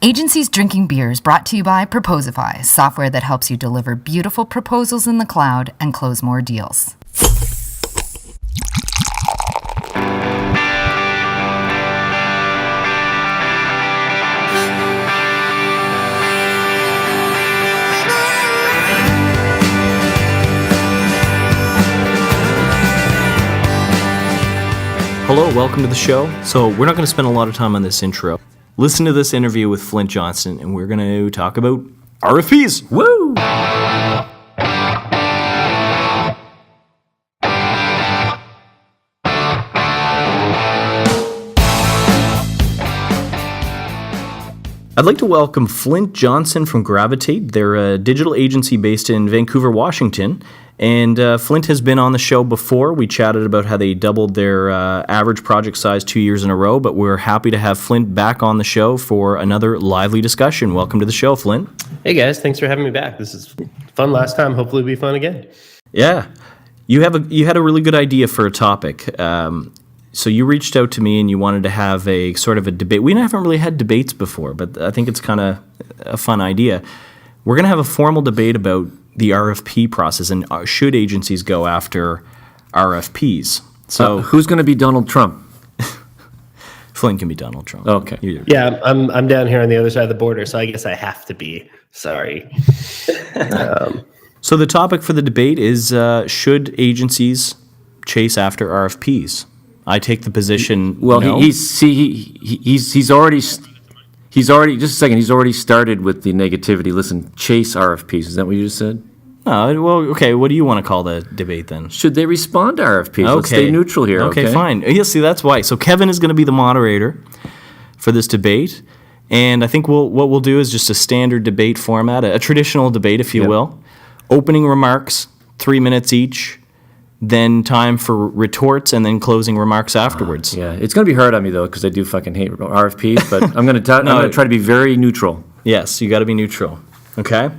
Agencies Drinking Beer is brought to you by Proposify, software that helps you deliver beautiful proposals in the cloud and close more deals. Hello, welcome to the show. So we're not going to spend a lot of time on this intro. Listen to this interview with Flynt Johnson, and we're going to talk about RFPs. Woo! I'd like to welcome Flynt Johnson from Gravitate. They're a digital agency based in Vancouver, Washington. And Flynt has been on the show before. We chatted about how they doubled their average project size 2 years in a row, but we're happy to have Flynt back on the show for another lively discussion. Welcome to the show, Flynt. Hey guys, thanks for having me back. This is fun last time. Hopefully it'll be fun again. Yeah. You had a really good idea for a topic. So you reached out to me and you wanted to have a sort of a debate. We haven't really had debates before, but I think it's kind of a fun idea. We're going to have a formal debate about the RFP process and should agencies go after RFPs. So who's going to be Donald Trump? Flynt can be Donald Trump. Okay. Yeah, I'm down here on the other side of the border, so I guess I have to be. Sorry. So the topic for the debate is should agencies chase after RFPs? I take the position. Well, no. he's already just a second. He's already started with the negativity. Listen, chase RFPs. Is that what you just said? Well, okay. What do you want to call the debate then? Should they respond to RFPs? Okay. Let's stay neutral here. Okay, fine. Yeah, see, that's why. So Kevin is going to be the moderator for this debate, and I think what we'll do is just a standard debate format, a traditional debate, if you will. Opening remarks, 3 minutes each. Then time for retorts, and then closing remarks afterwards. Yeah, it's going to be hard on me though because I do fucking hate RFPs. But I'm going to try to be very neutral. Yes, you got to be neutral. Okay.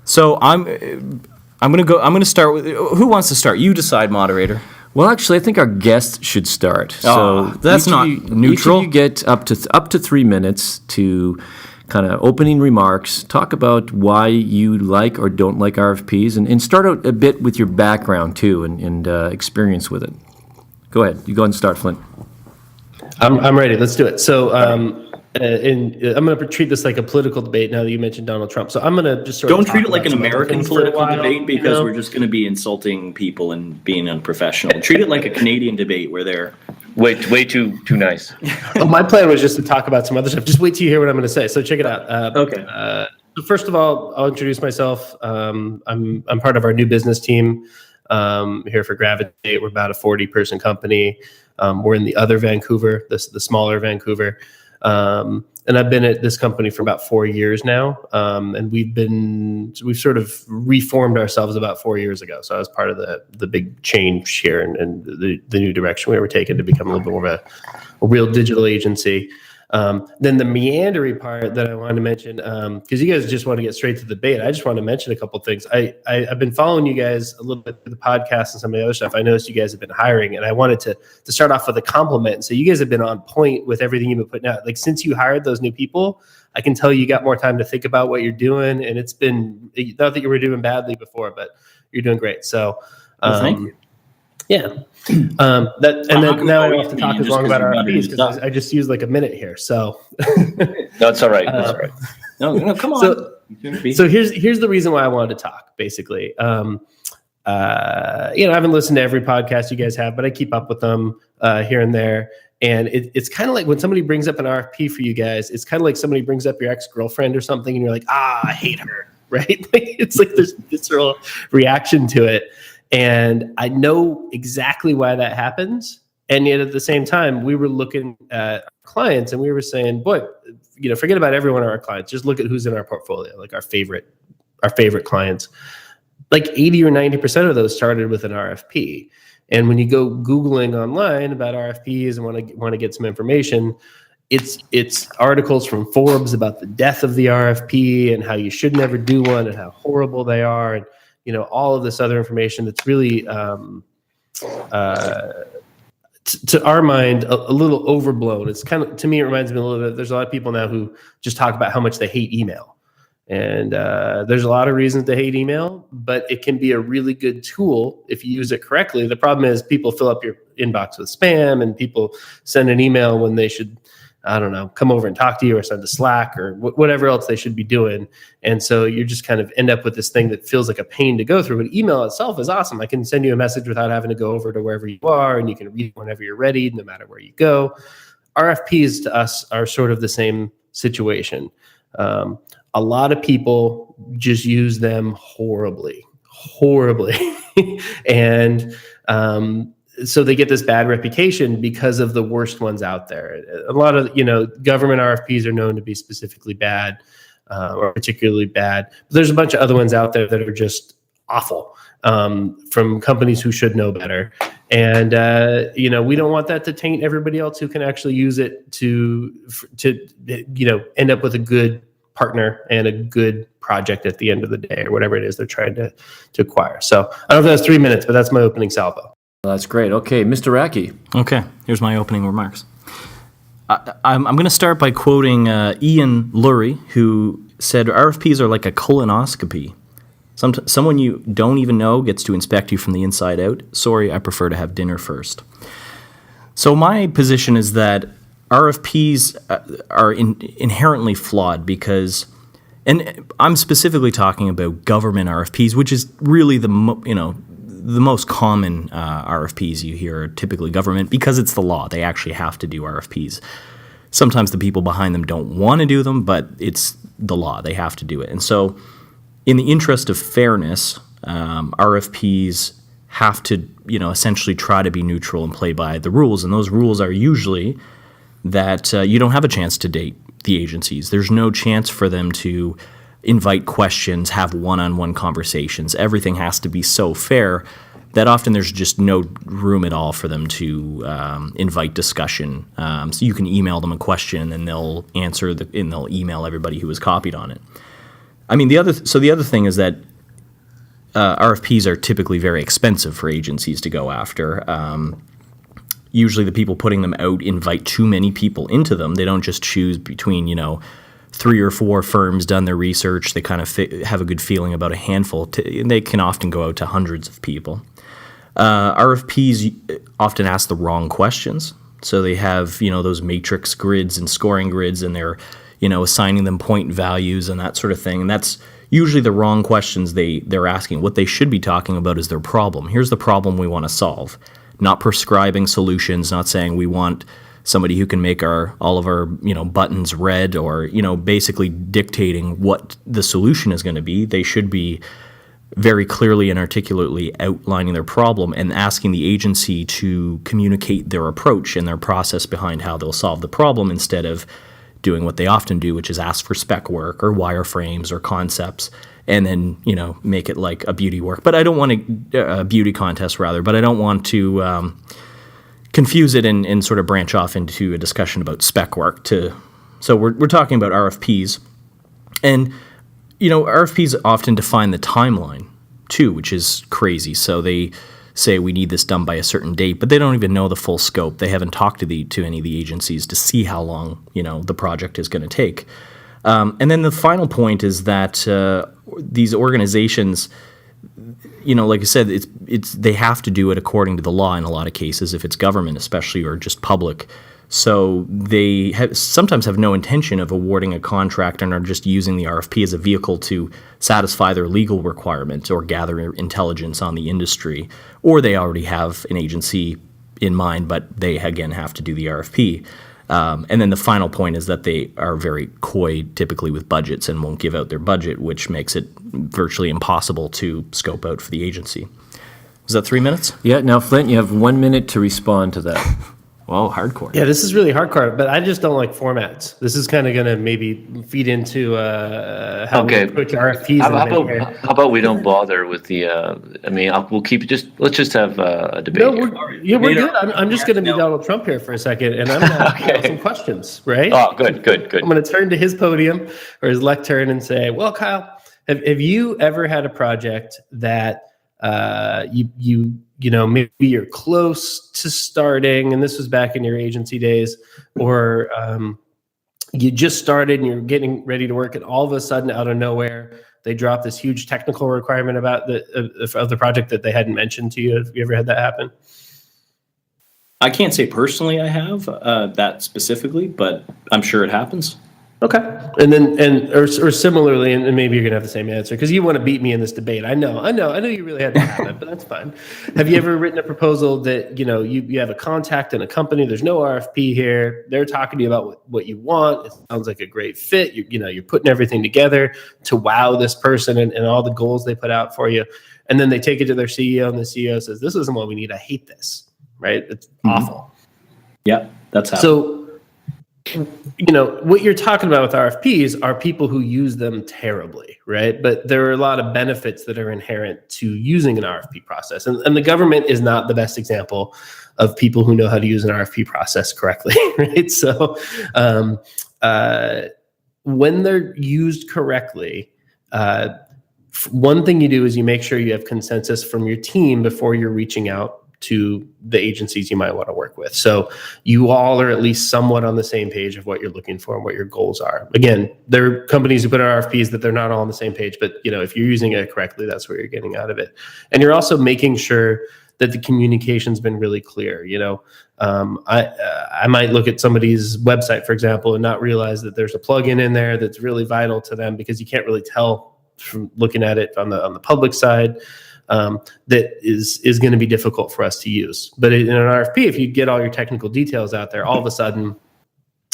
So I'm going to start with who wants to start? You decide, moderator. Well, actually, I think our guest should start. So that's not neutral. Each of you get up to 3 minutes to kind of opening remarks, talk about why you like or don't like RFPs, and start out a bit with your background too and experience with it. Go ahead. You go ahead and start, Flynt. I'm ready. Let's do it. So I'm going to treat this like a political debate now that you mentioned Donald Trump. So I'm going to just don't treat it like an American political debate because we're just going to be insulting people and being unprofessional. Treat it like a Canadian debate where they're way too nice. My plan was just to talk about some other stuff. Just wait till you hear what I'm going to say. So check it out. Okay. So first of all, I'll introduce myself. I'm part of our new business team here for Gravitate. We're about a 40-person company. We're in the other Vancouver, the smaller Vancouver. And I've been at this company for about 4 years now. And we've sort of reformed ourselves about 4 years ago. So I was part of the big change here and the new direction we were taking to become a little bit more of a real digital agency. Then the meandery part that I wanted to mention, because you guys just want to get straight to the debate. I just want to mention a couple of things. I've been following you guys a little bit through the podcast and some of the other stuff. I noticed you guys have been hiring, and I wanted to start off with a compliment and say you guys have been on point with everything you've been putting out. Like since you hired those new people, I can tell you got more time to think about what you're doing, and it's been not that you were doing badly before, but you're doing great. So thank you. Yeah. Now I don't have to talk as long about RFPs because I just used like a minute here. So No, it's all right. That's all right. No, come on. So here's the reason why I wanted to talk. Basically, I haven't listened to every podcast you guys have, but I keep up with them here and there. And it's kind of like when somebody brings up an RFP for you guys, it's kind of like somebody brings up your ex-girlfriend or something, and you're like, I hate her, right? It's like this visceral reaction to it. And I know exactly why that happens. And yet at the same time, we were looking at clients and we were saying, boy, forget about every one of our clients. Just look at who's in our portfolio, like our favorite clients. Like 80 or 90% of those started with an RFP. And when you go Googling online about RFPs and want to get some information, it's articles from Forbes about the death of the RFP and how you should never do one and how horrible they are. And all of this other information that's really to our mind, a little overblown. It's kind of, to me, it reminds me a little bit. There's a lot of people now who just talk about how much they hate email. And there's a lot of reasons to hate email, but it can be a really good tool if you use it correctly. The problem is people fill up your inbox with spam, and people send an email when they should, I don't know, come over and talk to you or send a Slack or whatever else they should be doing. And so you just kind of end up with this thing that feels like a pain to go through. But email itself is awesome. I can send you a message without having to go over to wherever you are, and you can read it whenever you're ready, no matter where you go. RFPs to us are sort of the same situation. A lot of people just use them horribly. And so they get this bad reputation because of the worst ones out there. A lot of, government RFPs are known to be specifically bad or particularly bad. But there's a bunch of other ones out there that are just awful from companies who should know better. And, we don't want that to taint everybody else who can actually use it to end up with a good partner and a good project at the end of the day, or whatever it is they're trying to acquire. So I don't know if that's 3 minutes, but that's my opening salvo. Well, that's great. Okay, Mr. Racky. Okay, here's my opening remarks. I'm going to start by quoting Ian Lurie, who said, RFPs are like a colonoscopy. Someone you don't even know gets to inspect you from the inside out. Sorry, I prefer to have dinner first. So my position is that RFPs are inherently flawed because, and I'm specifically talking about government RFPs, which is really the most common RFPs you hear are typically government because it's the law. They actually have to do RFPs. Sometimes the people behind them don't want to do them, but it's the law. They have to do it. And so in the interest of fairness, RFPs have to, essentially try to be neutral and play by the rules. And those rules are usually that you don't have a chance to date the agencies. There's no chance for them to invite questions, have one-on-one conversations. Everything has to be so fair that often there's just no room at all for them to invite discussion. So you can email them a question, and then they'll answer and they'll email everybody who was copied on it. I mean, the other thing is that RFPs are typically very expensive for agencies to go after. Usually the people putting them out invite too many people into them. They don't just choose between, 3 or 4 firms done their research. They kind of have a good feeling about a handful. They can often go out to hundreds of people. RFPs often ask the wrong questions. So they have, those matrix grids and scoring grids, and they're, assigning them point values and that sort of thing. And that's usually the wrong questions they're asking. What they should be talking about is their problem. Here's the problem we want to solve. Not prescribing solutions, not saying we want somebody who can make all of our buttons red, or basically dictating what the solution is going to be. They should be very clearly and articulately outlining their problem and asking the agency to communicate their approach and their process behind how they'll solve the problem, instead of doing what they often do, which is ask for spec work or wireframes or concepts, and then, make it like a beauty work. But I don't want a beauty contest, rather, but I don't want to confuse it and sort of branch off into a discussion about spec work. So we're talking about RFPs. And, RFPs often define the timeline, too, which is crazy. So they say we need this done by a certain date, but they don't even know the full scope. They haven't talked to any of the agencies to see how long, the project is going to take. And then the final point is that these organizations, like I said, they have to do it according to the law in a lot of cases, if it's government especially, or just public. So they sometimes have no intention of awarding a contract and are just using the RFP as a vehicle to satisfy their legal requirements or gather intelligence on the industry. Or they already have an agency in mind, but they, again, have to do the RFP. And then the final point is that they are very coy, typically, with budgets, and won't give out their budget, which makes it virtually impossible to scope out for the agency. Was that 3 minutes? Yeah, now, Flynt, you have 1 minute to respond to that. Whoa, hardcore. Yeah, this is really hardcore, but I just don't like formats. This is kind of going to maybe feed into how we approach RFPs. How about we don't bother with the? We'll keep it. Let's just have a debate. No, we're good. I'm just going to be Donald Trump here for a second, and I'm going to ask some questions. Right? Oh, good. I'm going to turn to his podium or his lectern and say, "Well, Kyle, have you ever had a project that you maybe you're close to starting, and this was back in your agency days, or you just started and you're getting ready to work, and all of a sudden, out of nowhere, they drop this huge technical requirement about of the project that they hadn't mentioned to you. Have you ever had that happen? I can't say personally I have that specifically, but I'm sure it happens. Okay. Or similarly, and maybe you're going to have the same answer because you want to beat me in this debate. I know you really had to have it, but that's fine. Have you ever written a proposal that, you have a contact in a company, there's no RFP here, they're talking to you about what you want, it sounds like a great fit, you're putting everything together to wow this person and all the goals they put out for you, and then they take it to their CEO and the CEO says, this isn't what we need, I hate this, right? It's awful. Yeah, that's happened. So, what you're talking about with RFPs are people who use them terribly, right? But there are a lot of benefits that are inherent to using an RFP process. And the government is not the best example of people who know how to use an RFP process correctly, right? So when they're used correctly, one thing you do is you make sure you have consensus from your team before you're reaching out to the agencies you might want to work with. So you all are at least somewhat on the same page of what you're looking for and what your goals are. Again, there are companies who put out RFPs that they're not all on the same page, but if you're using it correctly, that's what you're getting out of it. And you're also making sure that the communication's been really clear. I might look at somebody's website, for example, and not realize that there's a plugin in there that's really vital to them because you can't really tell from looking at it on the public side. That is going to be difficult for us to use. But in an RFP, if you get all your technical details out there, all of a sudden,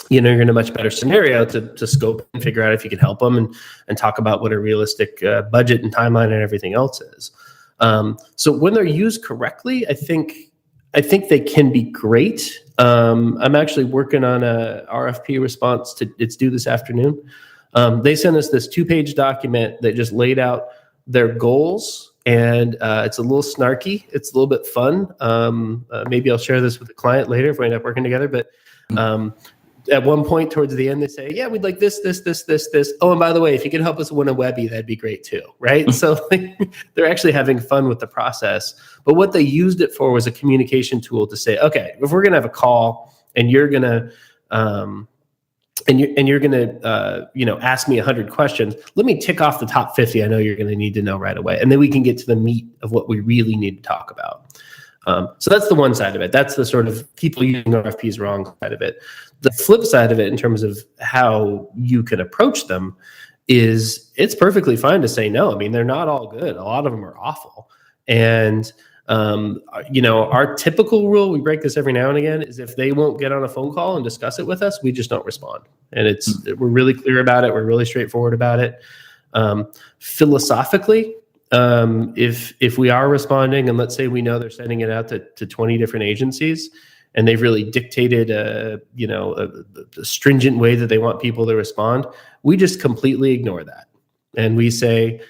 you're in a much better scenario to scope and figure out if you can help them and talk about what a realistic budget and timeline and everything else is. So when they're used correctly, I think they can be great. I'm actually working on a RFP response it's due this afternoon. They sent us this 2-page document that just laid out their goals. And it's a little snarky. It's a little bit fun. Maybe I'll share this with the client later if we end up working together. But at one point towards the end, they say, yeah, we'd like this. Oh, and by the way, if you could help us win a Webby, that'd be great too, right? So they're actually having fun with the process. But what they used it for was a communication tool to say, okay, if we're going to have a call and you're going to you're going to ask me 100 questions, let me tick off the top 50 I know you're going to need to know right away, and then we can get to the meat of what we really need to talk about. So that's the one side of it. That's the sort of people using RFPs wrong side of it. The flip side of it, in terms of how you can approach them, is it's perfectly fine to say no. I mean, they're not all good. A lot of them are awful. And our typical rule, we break this every now and again, is if they won't get on a phone call and discuss it with us, we just don't respond. And we're really clear about it. We're really straightforward about it. Philosophically, if we are responding, and let's say we know they're sending it out to 20 different agencies, and they've really dictated a stringent way that they want people to respond, we just completely ignore that. And we say,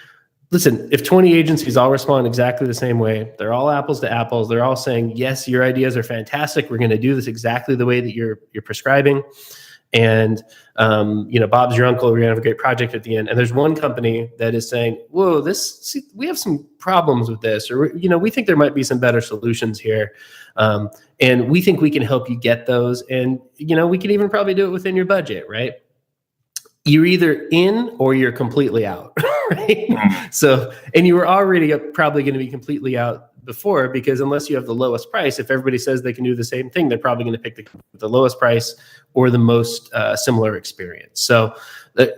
listen, if 20 agencies all respond exactly the same way, they're all apples to apples, they're all saying, yes, your ideas are fantastic, we're going to do this exactly the way that you're prescribing, and Bob's your uncle, we're going to have a great project at the end. And there's one company that is saying, whoa, we have some problems with this, or we think there might be some better solutions here, and we think we can help you get those, and we can even probably do it within your budget, right? You're either in or you're completely out, right? So, and you were already probably going to be completely out before, because unless you have the lowest price, if everybody says they can do the same thing, they're probably going to pick the lowest price or the most similar experience. So,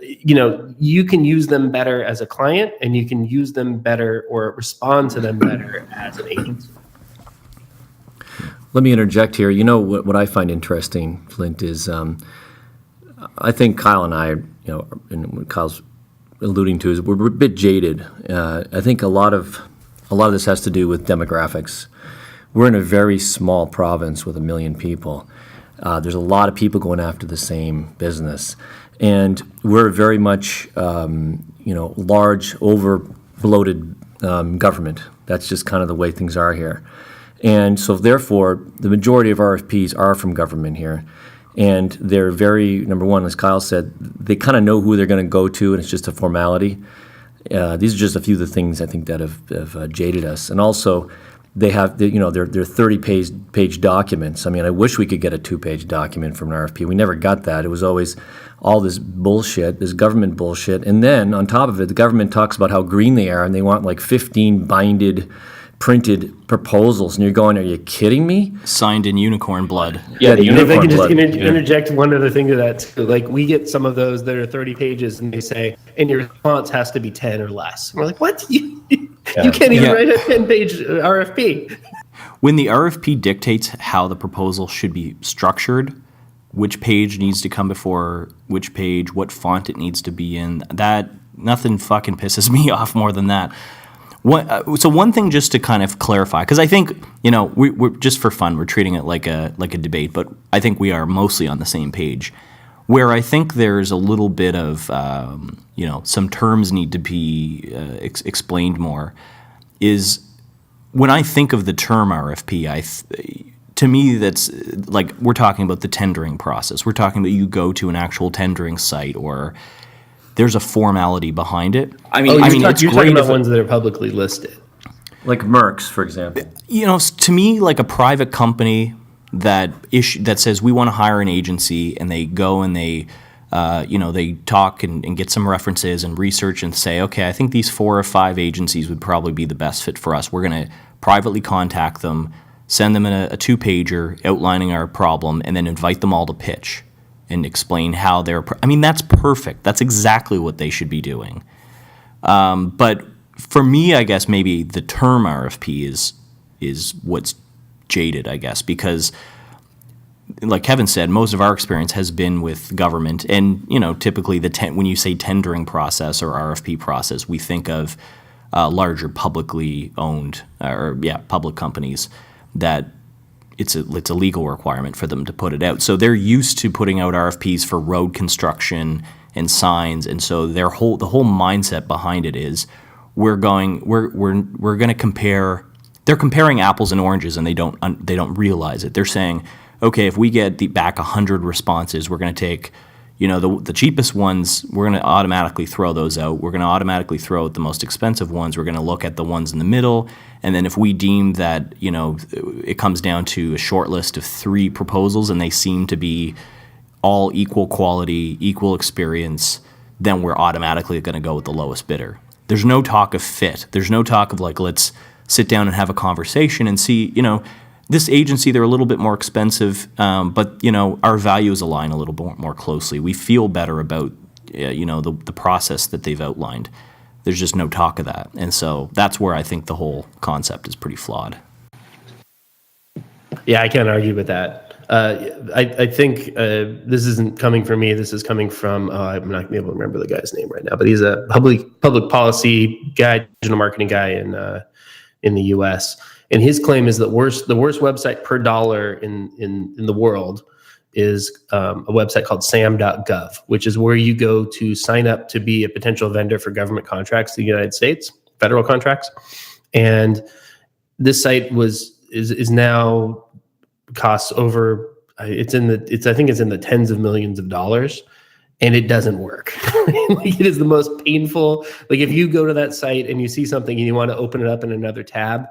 you can use them better as a client, and you can use them better or respond to them better as an agency. Let me interject here. What I find interesting, Flynt, is I think Kyle and I, and what Kyle's alluding to is we're a bit jaded. I think a lot of this has to do with demographics. We're in a very small province with 1 million people. There's a lot of people going after the same business, and we're very much, large, over-bloated government. That's just kind of the way things are here. And so therefore, the majority of RFPs are from government here. And they're very, number one, as Kyle said, they kind of know who they're going to go to, and it's just a formality. These are just a few of the things I think that have jaded us. And also, they have, they're 30-page documents. I mean, I wish we could get a 2-page document from an RFP. We never got that. It was always all this bullshit, this government bullshit. And then on top of it, the government talks about how green they are, and they want like 15 printed proposals. And you're going, are you kidding me? Signed in unicorn blood. Yeah, the If I unicorn can just blood. interject one other thing to that, too. Like, we get some of those that are 30 pages, and they say, and your response has to be 10 or less. And we're like, what? You can't even write a 10-page RFP. When the RFP dictates how the proposal should be structured, which page needs to come before which page, what font it needs to be in, that nothing fucking pisses me off more than that. So one thing just to kind of clarify, because I think, we're just for fun, we're treating it like a debate, but I think we are mostly on the same page. Where I think there's a little bit of, some terms need to be explained more, is when I think of the term RFP, to me that's like we're talking about the tendering process. We're talking about you go to an actual tendering site, or there's a formality behind it. You're it's talking great about ones that are publicly listed. Like Merck's, for example. To me, like a private company that says we want to hire an agency, and they go and they talk and get some references and research and say, okay, I think these 4 or 5 agencies would probably be the best fit for us. We're going to privately contact them, send them a 2-pager outlining our problem, and then invite them all to pitch and explain how that's perfect. That's exactly what they should be doing. But for me, I guess maybe the term RFP is what's jaded, I guess, because like Kevin said, most of our experience has been with government, and typically when you say tendering process or RFP process, we think of larger publicly owned public companies that it's a legal requirement for them to put it out. So they're used to putting out RFPs for road construction and signs, and so the whole mindset behind it is we're going to compare. They're comparing apples and oranges, and they don't realize it. They're saying, okay, if we get back 100 responses, we're going to take, the cheapest ones. We're going to automatically throw those out. We're going to automatically throw out the most expensive ones. We're going to look at the ones in the middle, and then if we deem that it comes down to a short list of 3 proposals, and they seem to be all equal quality, equal experience, then we're automatically going to go with the lowest bidder. There's no talk of fit. There's no talk of like, let's sit down and have a conversation and see, this agency, they're a little bit more expensive, but, our values align a little bit more closely. We feel better about, the process that they've outlined. There's just no talk of that. And so that's where I think the whole concept is pretty flawed. Yeah, I can't argue with that. I think this isn't coming from me. This is coming from, I'm not going to be able to remember the guy's name right now, but he's a public policy guy, digital marketing guy in the U.S. And his claim is that the worst website per dollar in the world is a website called sam.gov, which is where you go to sign up to be a potential vendor for government contracts in the United States, federal contracts. And this site is now costs over, I think it's in the tens of millions of dollars, and it doesn't work. It is the most painful. Like, if you go to that site and you see something and you want to open it up in another tab,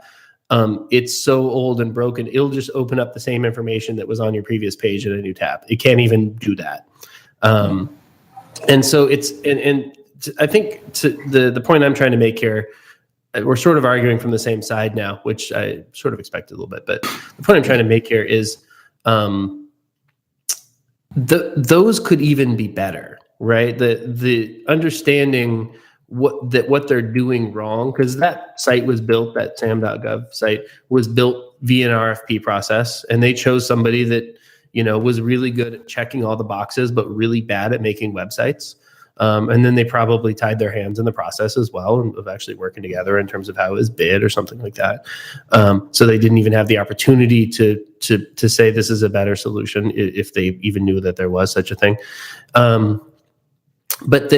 it's so old and broken, it'll just open up the same information that was on your previous page in a new tab. It can't even do that. And so I think the point I'm trying to make here, we're sort of arguing from the same side now, which I sort of expected a little bit. But the point I'm trying to make here is those could even be better, right? The understanding what they're doing wrong, because that site was built, that sam.gov site was built via an RFP process, and they chose somebody that was really good at checking all the boxes, but really bad at making websites. And then they probably tied their hands in the process as well, of actually working together in terms of how it was bid or something like that. So they didn't even have the opportunity to say this is a better solution, if they even knew that there was such a thing. But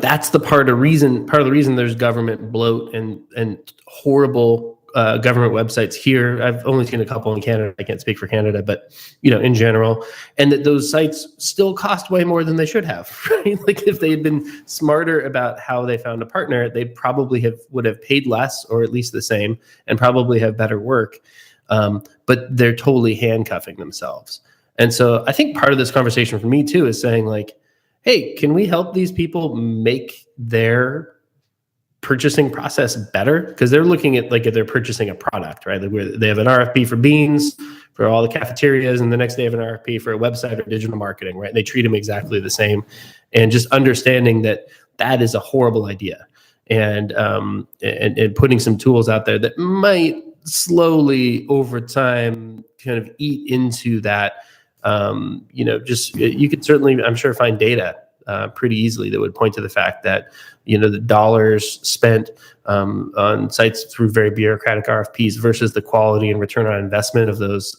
that's the part of the reason there's government bloat and horrible government websites here. I've only seen a couple in Canada. I can't speak for Canada, but in general, and that those sites still cost way more than they should have. Right? Like if they had been smarter about how they found a partner, they probably would have paid less or at least the same, and probably have better work. But they're totally handcuffing themselves. And so I think part of this conversation for me too is saying like, hey, can we help these people make their purchasing process better? Because they're looking at like if they're purchasing a product, right? Like where they have an RFP for beans for all the cafeterias, and the next day have an RFP for a website or digital marketing, right? They treat them exactly the same, and just understanding that that is a horrible idea, and putting some tools out there that might slowly over time kind of eat into that. You could certainly, I'm sure, find data pretty easily that would point to the fact that the dollars spent on sites through very bureaucratic RFPs versus the quality and return on investment of those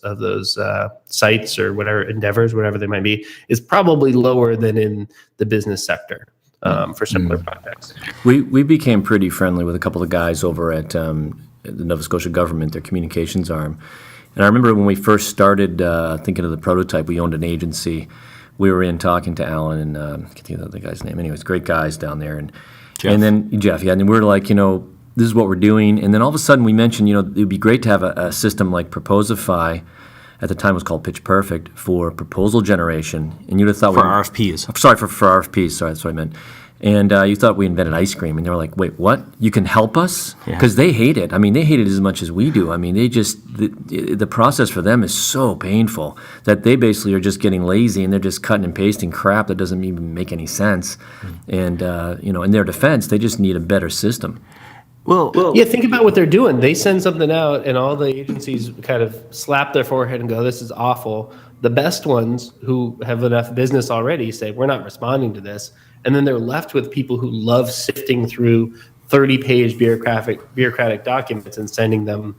sites or whatever endeavors, whatever they might be, is probably lower than in the business sector for similar projects. We became pretty friendly with a couple of guys over at the Nova Scotia government, their communications arm. And I remember when we first started thinking of the prototype, we owned an agency. We were in talking to Alan and I can't think of the guy's name. Anyways, great guys down there. And Jeff. And then Jeff, yeah. And we were like, this is what we're doing. And then all of a sudden we mentioned, it would be great to have a system like Proposify. At the time it was called Pitch Perfect for proposal generation. And you'd have thought for RFPs. Sorry, for RFPs. Sorry, that's what I meant. And you thought we invented ice cream, and they were like, "Wait, what? You can help us?" Because they hate it. I mean, they hate it as much as we do. I mean, they just the process for them is so painful that they basically are just getting lazy, and they're just cutting and pasting crap that doesn't even make any sense. And in their defense, they just need a better system. Well, yeah. Think about what they're doing. They send something out, and all the agencies kind of slap their forehead and go, "This is awful." The best ones who have enough business already say, "We're not responding to this." And then they're left with people who love sifting through 30-page bureaucratic documents and sending them,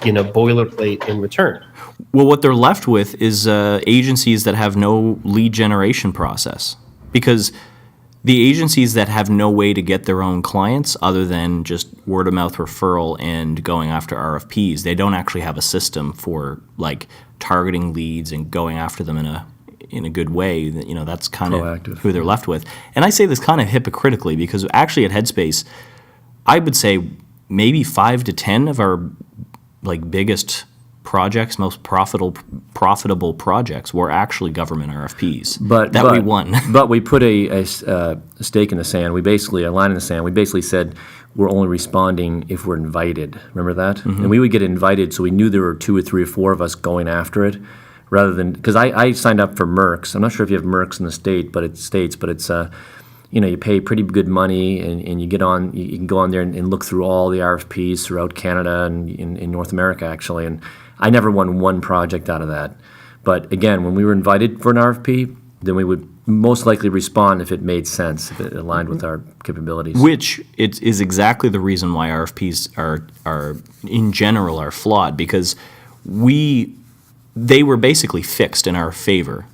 boilerplate in return. Well, what they're left with is agencies that have no lead generation process, because the agencies that have no way to get their own clients other than just word-of-mouth referral and going after RFPs, they don't actually have a system for like targeting leads and going after them in a good way. That's kind of who they're left with. And I say this kind of hypocritically because actually at Headspace, I would say maybe 5 to 10 of our like biggest projects, most profitable projects were actually government RFPs that we won. But we put a stake in the sand. We basically, a line in the sand. We basically said we're only responding if we're invited. Remember that? Mm-hmm. And we would get invited, so we knew there were 2 or 3 or 4 of us going after it. Rather than, because I signed up for Mercs. I'm not sure if you have Mercs in the state, but it's you pay pretty good money and you can go on there and look through all the RFPs throughout Canada and in North America actually. And I never won one project out of that. But again, when we were invited for an RFP, then we would most likely respond if it made sense, if it aligned with our capabilities. Which is exactly the reason why RFPs are in general are flawed, because they were basically fixed in our favor,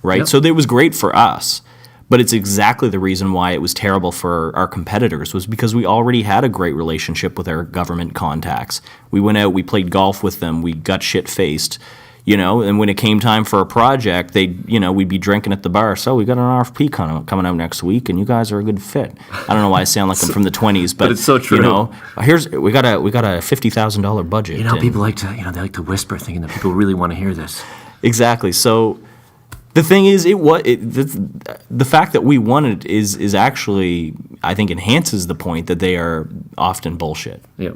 right? Yep. So it was great for us, but it's exactly the reason why it was terrible for our competitors, was because we already had a great relationship with our government contacts. We went out, we played golf with them, we got shit-faced, and when it came time for a project, we'd be drinking at the bar. So we got an RFP coming out next week, and you guys are a good fit. I don't know why I sound like I'm from the 20s, but it's so true. We got a $50,000 budget. People like to, they like to whisper, thinking that people really want to hear this. Exactly. So the thing is, the fact that we won it is actually, I think, enhances the point that they are often bullshit. Yeah.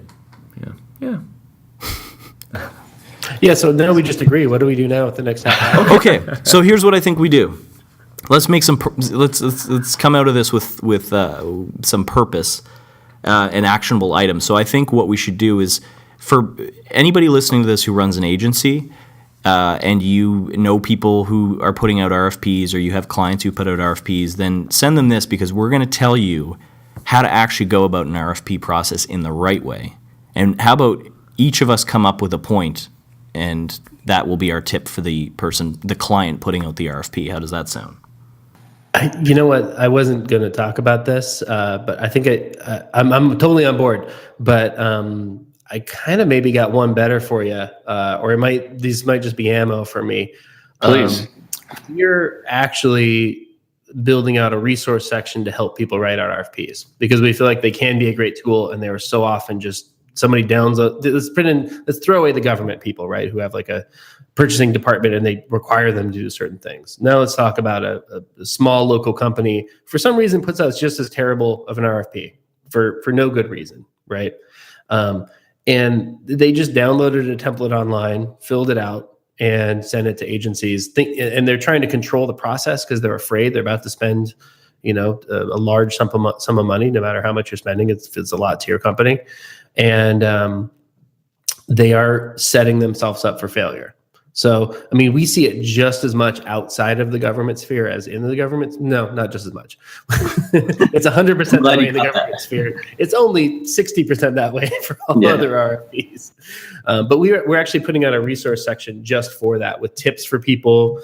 Yeah, so now we just agree. What do we do now with the next half hour? Okay, so here's what I think we do. Let's make let's come out of this with some purpose and actionable items. So I think what we should do is, for anybody listening to this who runs an agency, and you know people who are putting out RFPs, or you have clients who put out RFPs, then send them this, because we're going to tell you how to actually go about an RFP process in the right way. And how about each of us come up with a point, and that will be our tip for the client putting out the RFP. How does that sound? You know what? I wasn't going to talk about this, but I think I'm totally on board. But I kind of maybe got one better for you, or these might just be ammo for me. Please. We're actually building out a resource section to help people write out RFPs because we feel like they can be a great tool, and they were so often just somebody downloads. Let's throw away the government people, right, who have like a purchasing department and they require them to do certain things. Now let's talk about a small local company for some reason puts out just as terrible of an RFP for no good reason, right? And they just downloaded a template online, filled it out, and send it to agencies. And they're trying to control the process because they're afraid they're about to spend, a large sum of money. No matter how much you're spending, it's a lot to your company, and they are setting themselves up for failure. So, I mean, we see it just as much outside of the government sphere as in the government. No, not just as much. It's 100% that way in the government sphere. It's only 60% that way for all other RFPs. But we're actually putting out a resource section just for that, with tips for people,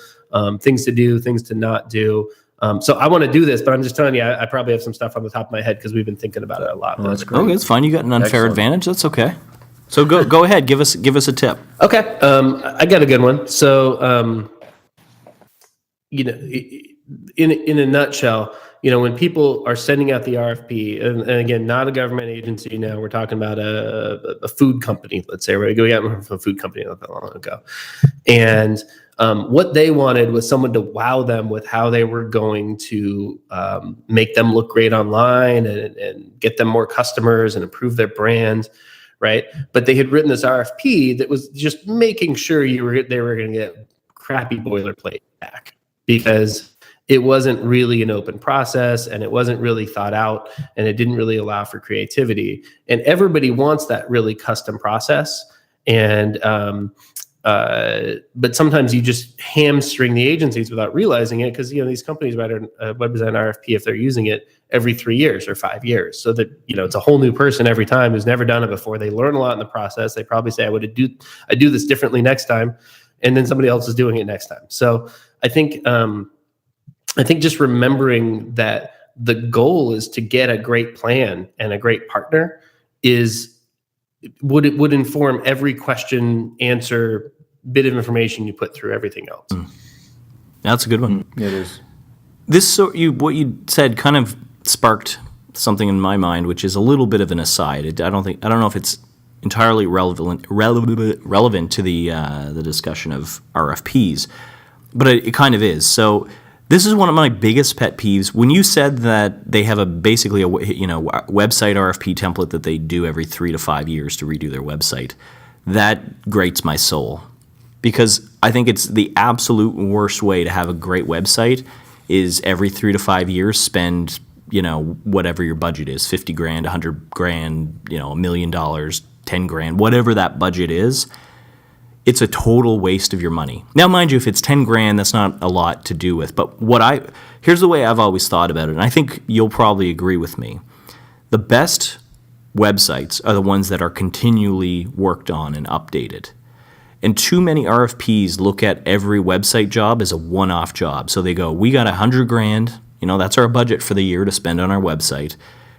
things to do, things to not do. So I want to do this, but I'm just telling you, I probably have some stuff on the top of my head because we've been thinking about it a lot. Oh, that's great. Okay, it's fine. You got an unfair advantage. That's okay. So go ahead. Give us a tip. Okay. I got a good one. So, in a nutshell, when people are sending out the RFP, and again, not a government agency now, we're talking about a food company, let's say, right? We got one from a food company not that long ago. And what they wanted was someone to wow them with how they were going to make them look great online and get them more customers and improve their brand. Right. But they had written this RFP that was just making sure they were going to get crappy boilerplate back because it wasn't really an open process and it wasn't really thought out and it didn't really allow for creativity. And everybody wants that really custom process. And but sometimes you just hamstring the agencies without realizing it because these companies write a web design RFP if they're using it every 3 years or 5 years, so that it's a whole new person every time who's never done it before. They learn a lot in the process. They probably say, I do this differently next time, and then somebody else is doing it next time. So I think just remembering that the goal is to get a great plan and a great partner would inform every question, answer, bit of information you put through everything else. That's a good one. It is. What you said kind of sparked something in my mind, which is a little bit of an aside. I don't know if it's entirely relevant to the discussion of RFPs, but it kind of is. So this is one of my biggest pet peeves. When you said that they have basically a website RFP template that they do every 3 to 5 years to redo their website, that grates my soul. Because I think it's the absolute worst way to have a great website is every 3 to 5 years spend, whatever your budget is, $50,000, $100,000, $1 million, $10,000, whatever that budget is. It's a total waste of your money. Now, mind you, if it's $10,000, that's not a lot to do with. But here's the way I've always thought about it, and I think you'll probably agree with me. The best websites are the ones that are continually worked on and updated. And too many RFPs look at every website job as a one-off job. So they go, we got $100,000, that's our budget for the year to spend on our website,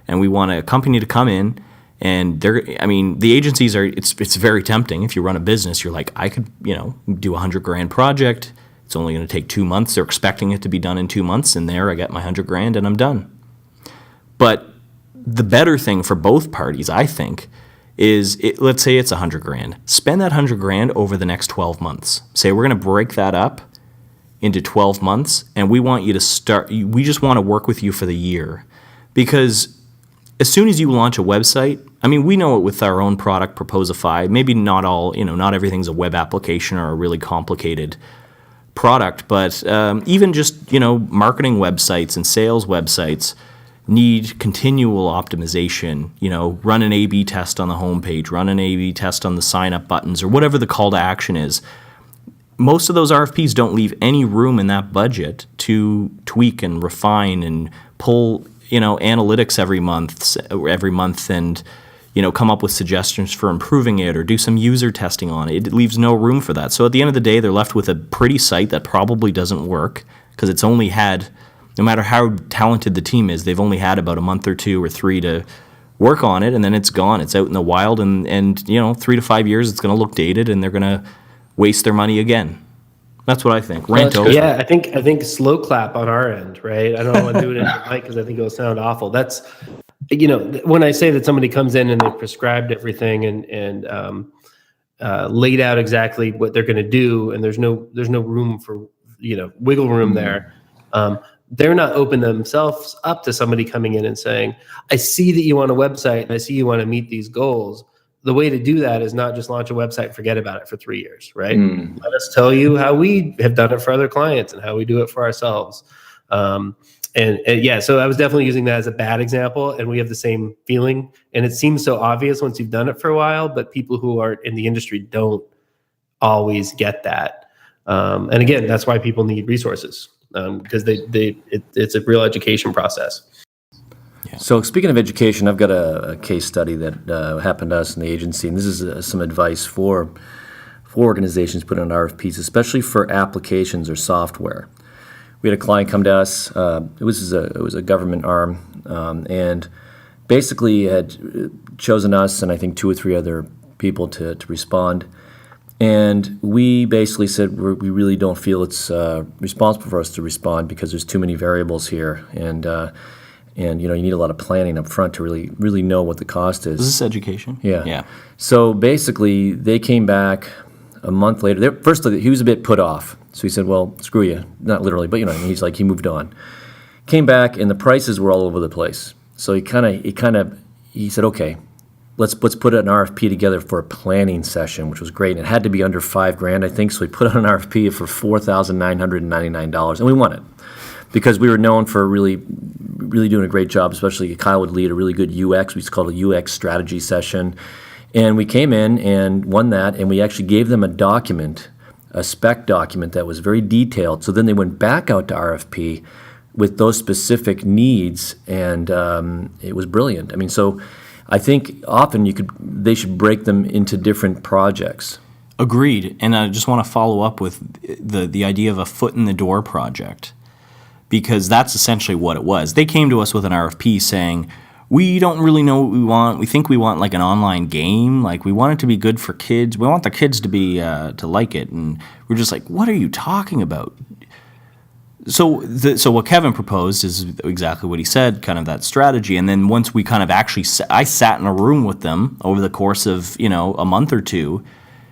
and we want a company to come in. And the agencies it's very tempting. If you run a business, you're like, I could, do $100,000 project. It's only going to take 2 months. They're expecting it to be done in 2 months. And there I got my $100,000 and I'm done. But the better thing for both parties, I think, is let's say it's $100,000. Spend that $100,000 over the next 12 months. Say we're going to break that up into 12 months, and we want you to start. We just want to work with you for the year, because as soon as you launch a website, we know it with our own product, Proposify. Maybe not all, not everything's a web application or a really complicated product, but even just, marketing websites and sales websites need continual optimization. Run an A/B test on the homepage, run an A/B test on the sign-up buttons, or whatever the call to action is. Most of those RFPs don't leave any room in that budget to tweak and refine and pull analytics every month and, come up with suggestions for improving it or do some user testing on it. It leaves no room for that. So at the end of the day, they're left with a pretty site that probably doesn't work because it's only had, no matter how talented the team is, they've only had about a month or 2 or 3 to work on it, and then it's gone. It's out in the wild, and 3 to 5 years, it's going to look dated, and they're going to waste their money again. That's what I think. Rant over. Yeah, I think slow clap on our end, right? I don't want to do it in the mic because I think it'll sound awful. That's, when I say that somebody comes in and they've prescribed everything and laid out exactly what they're going to do, and there's no room for wiggle room there. They're not open themselves up to somebody coming in and saying, "I see that you want a website, and I see you want to meet these goals." The way to do that is not just launch a website and forget about it for 3 years, right? Let us tell you how we have done it for other clients and how we do it for ourselves. And yeah, so I was definitely using that as a bad example, and we have the same feeling. And it seems so obvious once you've done it for a while, but people who are in the industry don't always get that. And again, that's why people need resources, because it's a real education process. Yeah. So speaking of education, I've got a case study that happened to us in the agency, and this is some advice for organizations putting on RFPs, especially for applications or software. We had a client come to us. It was a government arm, and basically had chosen us and I think 2 or 3 other people to respond. And we basically said we really don't feel it's responsible for us to respond because there's too many variables here, and you need a lot of planning up front to really know what the cost is. Is this education? Yeah. So basically, they came back a month later. First, he was a bit put off. So he said, "Well, screw you." Not literally, but he's like, he moved on. Came back, and the prices were all over the place. So he said, "Okay, let's put an RFP together for a planning session," which was great. And it had to be under $5,000, I think. So we put out an RFP for $4,999, and we won it because we were known for really doing a great job. Especially Kyle would lead a really good UX. We used to call it a UX strategy session, and we came in and won that. And we actually gave them a spec document that was very detailed. So then they went back out to RFP with those specific needs, and it was brilliant. I mean, so I think often they should break them into different projects. Agreed. And I just want to follow up with the idea of a foot in the door project, because that's essentially what it was. They came to us with an RFP saying, "We don't really know what we want. We think we want like an online game. Like we want it to be good for kids. We want the kids to be to like it." And we're just like, "What are you talking about?" So what Kevin proposed is exactly what he said, kind of that strategy. And then once we kind of actually, I sat in a room with them over the course of a month or two,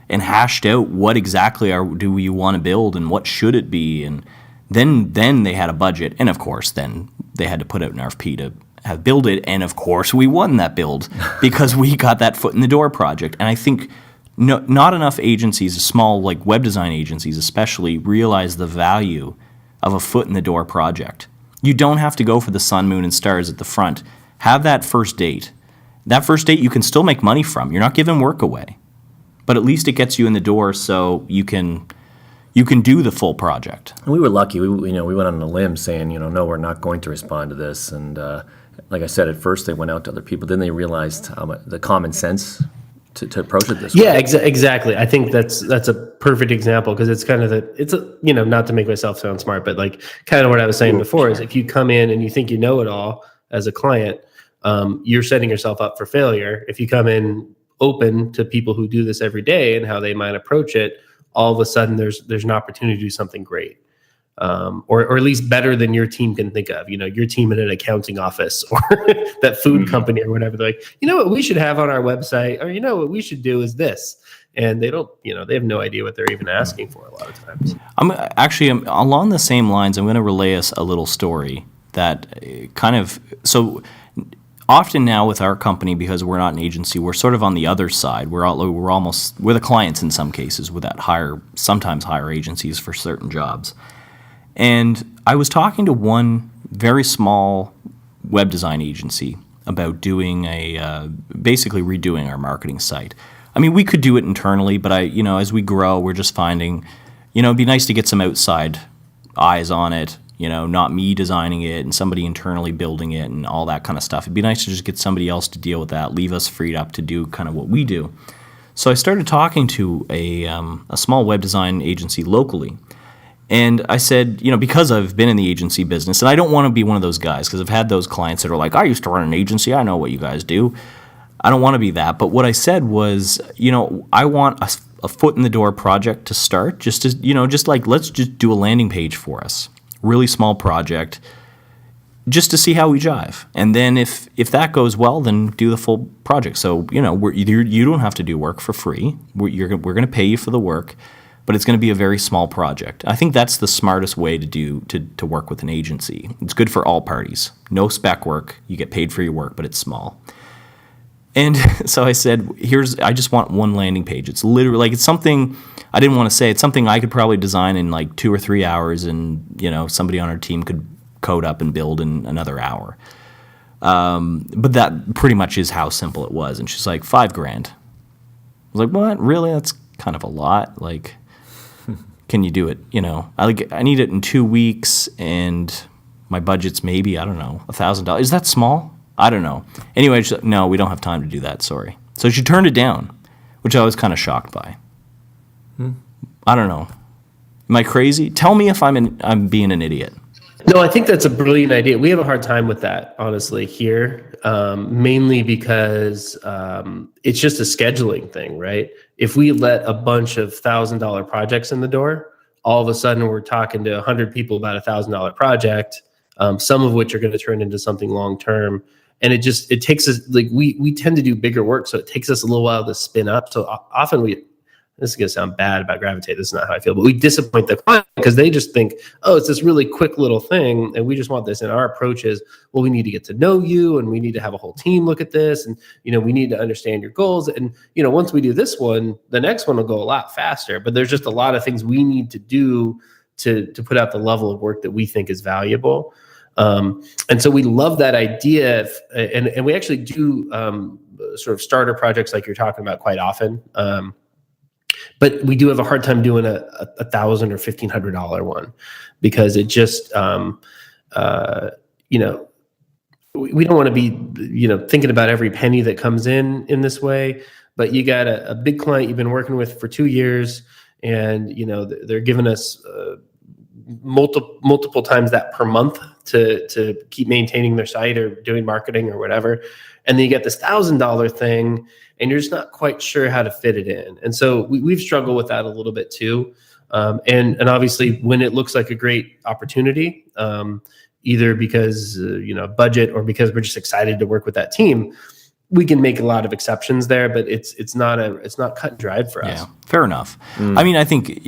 and hashed out what exactly do we want to build and what should it be, and then they had a budget, and of course then they had to put out an RFP to have build it, and of course we won that build because we got that foot in the door project. And I think not enough agencies, small like web design agencies especially, realize the value of a foot in the door project. You don't have to go for the sun, moon, and stars at the front. Have that first date. That first date you can still make money from. You're not giving work away, but at least it gets you in the door so you can do the full project. And we were lucky. We went on a limb saying, no, we're not going to respond to this. And like I said, at first they went out to other people. Then they realized the common sense to approach it this way. Yeah, exactly. I think that's a perfect example, because it's kind of not to make myself sound smart, but like kind of what I was saying before is if you come in and you think you know it all as a client, you're setting yourself up for failure. If you come in open to people who do this every day and how they might approach it, all of a sudden there's an opportunity to do something great. Or at least better than your team can think of. Your team in an accounting office or that food company or whatever. They're like, what we should have on our website, or what we should do is this. And they don't, they have no idea what they're even asking for a lot of times. I'm along the same lines. I'm going to relay us a little story that kind of, so often now with our company, because we're not an agency, we're sort of on the other side. We're the clients in some cases with that sometimes higher agencies for certain jobs. And I was talking to one very small web design agency about doing basically redoing our marketing site. I mean, we could do it internally, but as we grow, we're just finding, it'd be nice to get some outside eyes on it, not me designing it and somebody internally building it and all that kind of stuff. It'd be nice to just get somebody else to deal with that, leave us freed up to do kind of what we do. So I started talking to a small web design agency locally. And I said, because I've been in the agency business, and I don't want to be one of those guys, because I've had those clients that are like, I used to run an agency, I know what you guys do. I don't want to be that. But what I said was, I want a foot in the door project to start, just let's just do a landing page for us. Really small project, just to see how we jive. And then if that goes well, then do the full project. So, you don't have to do work for free. We're going to pay you for the work, but it's going to be a very small project. I think that's the smartest way to work with an agency. It's good for all parties. No spec work. You get paid for your work, but it's small. And so I said, I just want one landing page. It's literally it's something I didn't want to say. It's something I could probably design in like 2 or 3 hours, and somebody on our team could code up and build in another hour. But that pretty much is how simple it was. And she's like, $5,000. I was like, what? Really? That's kind of a lot. Like, can you do it? I need it in 2 weeks, and my budget's maybe, I don't know, $1,000. Is that small? I don't know. Anyway, she's like, no, we don't have time to do that. Sorry. So she turned it down, which I was kind of shocked by. I don't know. Am I crazy? Tell me if I'm being an idiot. No, I think that's a brilliant idea. We have a hard time with that, honestly, here, mainly because it's just a scheduling thing, right? If we let a bunch of $1,000 projects in the door, all of a sudden we're talking to 100 people about a $1,000 project, some of which are going to turn into something long-term. And it takes us, like, we tend to do bigger work, so it takes us a little while to spin up. So often this is going to sound bad about Gravitate, this is not how I feel, but we disappoint the client because they just think, oh, it's this really quick little thing, and we just want this. And our approach is, well, we need to get to know you, and we need to have a whole team look at this, and we need to understand your goals. And once we do this one, the next one will go a lot faster. But there's just a lot of things we need to do to put out the level of work that we think is valuable. And so we love that idea, and we actually do sort of starter projects like you're talking about quite often. But we do have a hard time doing a $1,000 or $1,500 one, because it just we don't want to be thinking about every penny that comes in this way. But you got a big client you've been working with for 2 years, and they're giving us multiple times that per month to keep maintaining their site or doing marketing or whatever. And then you get this $1,000 thing, and you're just not quite sure how to fit it in. And so we've struggled with that a little bit too. And obviously when it looks like a great opportunity, either because, budget, or because we're just excited to work with that team, we can make a lot of exceptions there, but it's not cut and dried for us. Yeah, fair enough. I mean, I think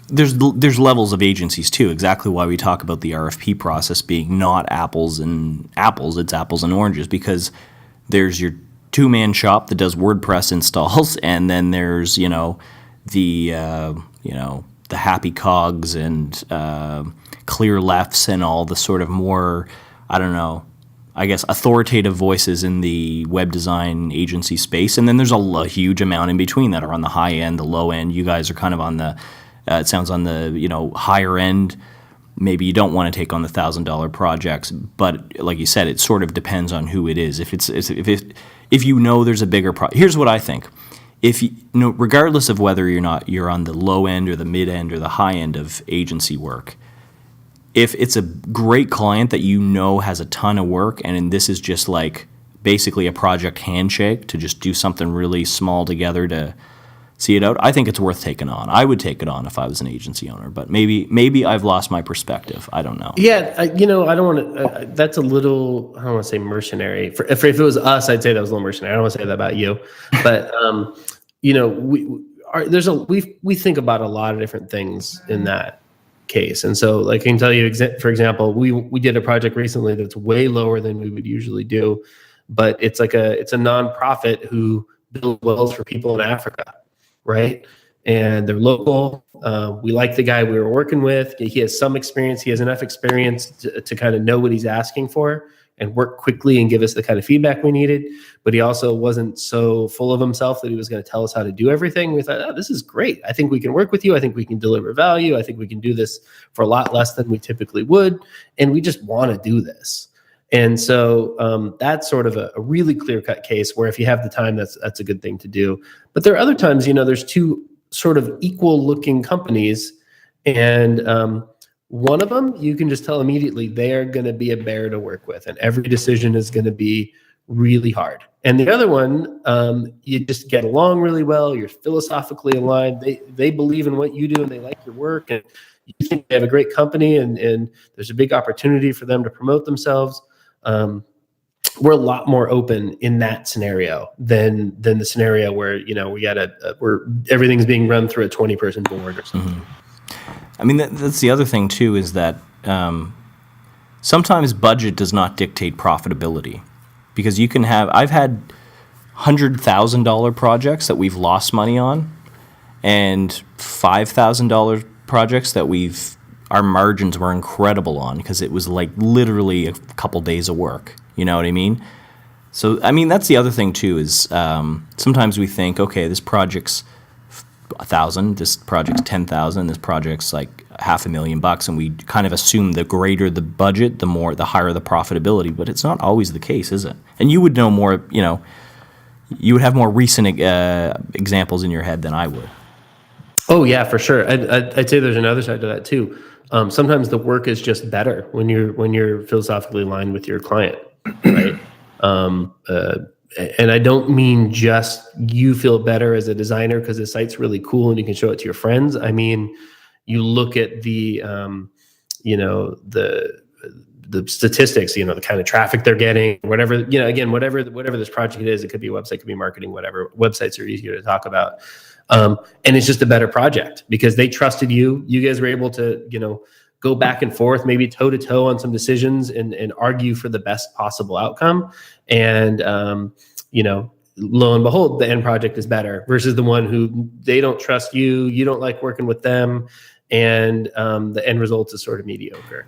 there's levels of agencies too. Exactly why we talk about the RFP process being not apples and apples, it's apples and oranges, because there's your two-man shop that does WordPress installs, and then there's the happy cogs and clear lefts and all the sort of more, I don't know, I guess, authoritative voices in the web design agency space. And then there's a huge amount in between that are on the high end, the low end. You guys are kind of on the, it sounds on the, higher end. Maybe you don't want to take on the $1,000 projects, but like you said, it sort of depends on who it is. If there's a bigger here's what I think. Regardless of whether you're on the low end or the mid end or the high end of agency work, if it's a great client that has a ton of work, and this is just like basically a project handshake to just do something really small together to see it out, I think it's worth taking on. I would take it on if I was an agency owner, but maybe I've lost my perspective. I don't know. Yeah, I don't want to. That's a little. I don't want to say mercenary. If it was us, I'd say that was a little mercenary. I don't want to say that about you, but we think about a lot of different things in that case. And so, like, I can tell you, for example, we did a project recently that's way lower than we would usually do, but it's a nonprofit who builds wells for people in Africa, right? And they're local. We like the guy we were working with. He has some experience. He has enough experience to kind of know what he's asking for and work quickly and give us the kind of feedback we needed. But he also wasn't so full of himself that he was going to tell us how to do everything. We thought, this is great. I think we can work with you. I think we can deliver value. I think we can do this for a lot less than we typically would. And we just want to do this. And so that's sort of a really clear-cut case where if you have the time, that's a good thing to do. But there are other times, there's two sort of equal-looking companies, And one of them, you can just tell immediately they are going to be a bear to work with, and every decision is going to be really hard. And the other one, you just get along really well. You're philosophically aligned. They believe in what you do, and they like your work, and you think they have a great company, and there's a big opportunity for them to promote themselves. We're a lot more open in that scenario than the scenario where where everything's being run through a 20-person board or something. Mm-hmm. I mean, that's the other thing too, is that sometimes budget does not dictate profitability, because I've had $100,000 projects that we've lost money on, and $5,000 projects that our margins were incredible on, because it was like literally a couple days of work. You know what I mean? So, I mean, that's the other thing too, is sometimes we think, okay, this project's $1,000, this project's $10,000, this project's like $500,000, and we kind of assume the greater the budget, the higher the profitability, but it's not always the case, is it? And you would know more, you would have more recent examples in your head than I would. Oh yeah, for sure. I'd say there's another side to that too. Sometimes the work is just better when you're philosophically aligned with your client, right? And I don't mean just you feel better as a designer because the site's really cool and you can show it to your friends. I mean, you look at the statistics, the kind of traffic they're getting, whatever, again, whatever this project is, it could be a website, could be marketing, whatever. Websites are easier to talk about. And it's just a better project because they trusted you. You guys were able to, go back and forth, maybe toe to toe on some decisions and argue for the best possible outcome. And, lo and behold, the end project is better versus the one who they don't trust you. You don't like working with them. And the end result is sort of mediocre.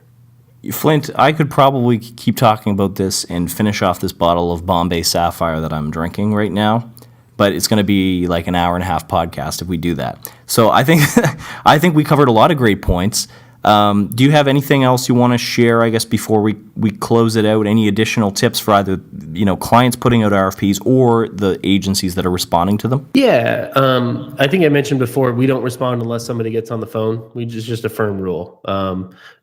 Flynt, I could probably keep talking about this and finish off this bottle of Bombay Sapphire that I'm drinking right now, but it's going to be like an hour and a half podcast if we do that. So I think we covered a lot of great points. Do you have anything else you want to share, I guess, before we close it out? Any additional tips for either, clients putting out RFPs or the agencies that are responding to them? Yeah. I think I mentioned before, we don't respond unless somebody gets on the phone. It's just a firm rule.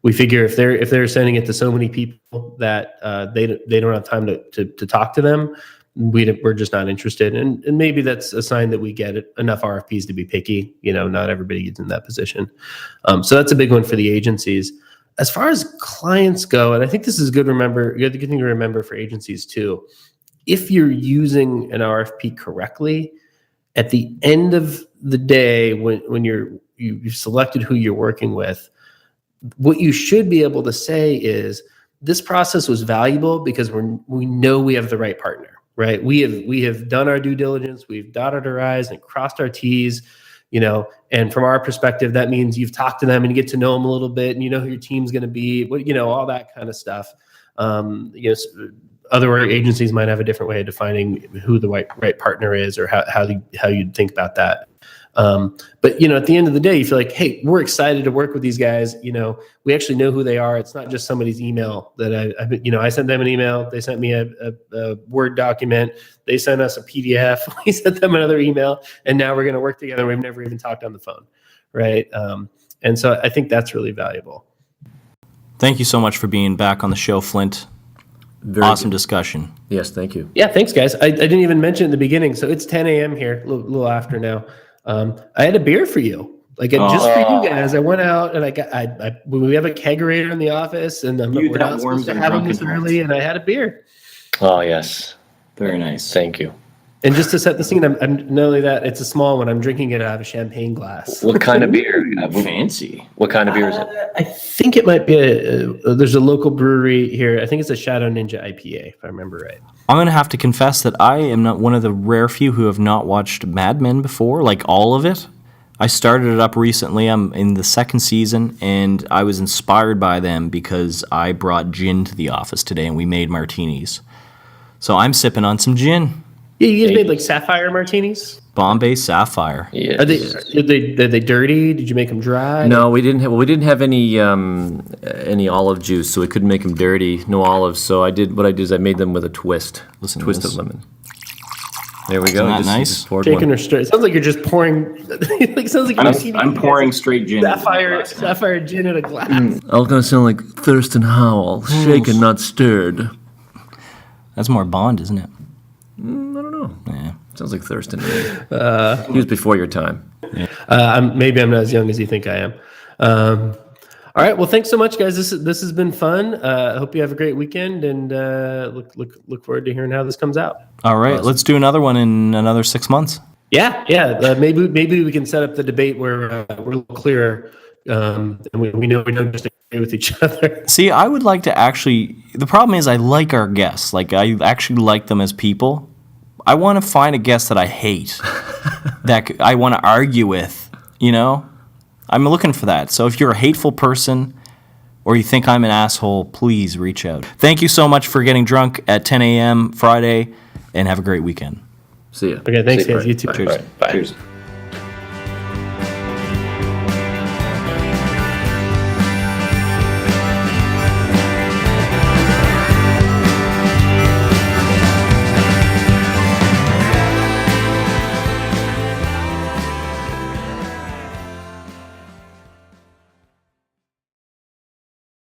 We figure if they're sending it to so many people that they don't have time to talk to them, we're just not interested. And maybe that's a sign that we get enough RFPs to be picky. Not everybody gets in that position. So that's a big one for the agencies. As far as clients go, and I think this is good thing to remember for agencies too. If you're using an RFP correctly, at the end of the day, when you've selected who you're working with, what you should be able to say is, this process was valuable because we know we have the right partner. Right. We have done our due diligence. We've dotted our I's and crossed our T's, and from our perspective, that means you've talked to them and you get to know them a little bit and you know who your team's going to be, all that kind of stuff. Other agencies might have a different way of defining who the right partner is or how you'd think about that. But at the end of the day, you feel like, hey, we're excited to work with these guys. We actually know who they are. It's not just somebody's email that I sent them an email. They sent me a Word document. They sent us a PDF. We sent them another email, and now we're going to work together. We've never even talked on the phone. Right. And so I think that's really valuable. Thank you so much for being back on the show, Flynt. Awesome discussion. Yes. Thank you. Yeah. Thanks, guys. I didn't even mention at the beginning. So it's 10 a.m. here, a little after now. I had a beer for you, just for you guys. I went out and we have a kegerator in the office, and we're not supposed to have them this early, and I had a beer. Oh yes, very nice. Thank you. And just to set the scene, I'm not only that, it's a small one. I'm drinking it out of a champagne glass. What kind of beer? Fancy. What kind of beer is it? I think it might be there's a local brewery here. I think it's a Shadow Ninja IPA, if I remember right. I'm going to have to confess that I am not one of the rare few who have not watched Mad Men before, like all of it. I started it up recently. I'm in the second season, and I was inspired by them because I brought gin to the office today, and we made martinis. So I'm sipping on some gin. Yeah, you guys made like sapphire martinis? Bombay Sapphire. Yes. Are they dirty? Did you make them dry? No, we didn't have any olive juice, so we couldn't make them dirty. No olives. So I made them with a twist. Twist of lemon. There we go. Isn't that You nice? just poured Shaking one. her straight. It sounds like you're just pouring. Like sounds like I'm pouring straight gin. sapphire gin in a glass. I was going to sound like Thurston Howell, shaken, not stirred. That's more Bond, isn't it? I don't know. Yeah. Sounds like Thurston. He was before your time. Maybe I'm not as young as you think I am. All right. Well, thanks so much, guys. This has been fun. I hope you have a great weekend, and look forward to hearing how this comes out. All right, let's do another one in another 6 months. Yeah. Maybe we can set up the debate where we're a little clearer, and we know we don't just agree with each other. See, I would like to actually. The problem is, I like our guests. Like, I actually like them as people. I want to find a guest that I hate, that I want to argue with. You know, I'm looking for that. So if you're a hateful person, or you think I'm an asshole, please reach out. Thank you so much for getting drunk at 10 a.m. Friday, and have a great weekend. See ya. Okay. Thanks, See you, guys. You too. All right, bye. Cheers.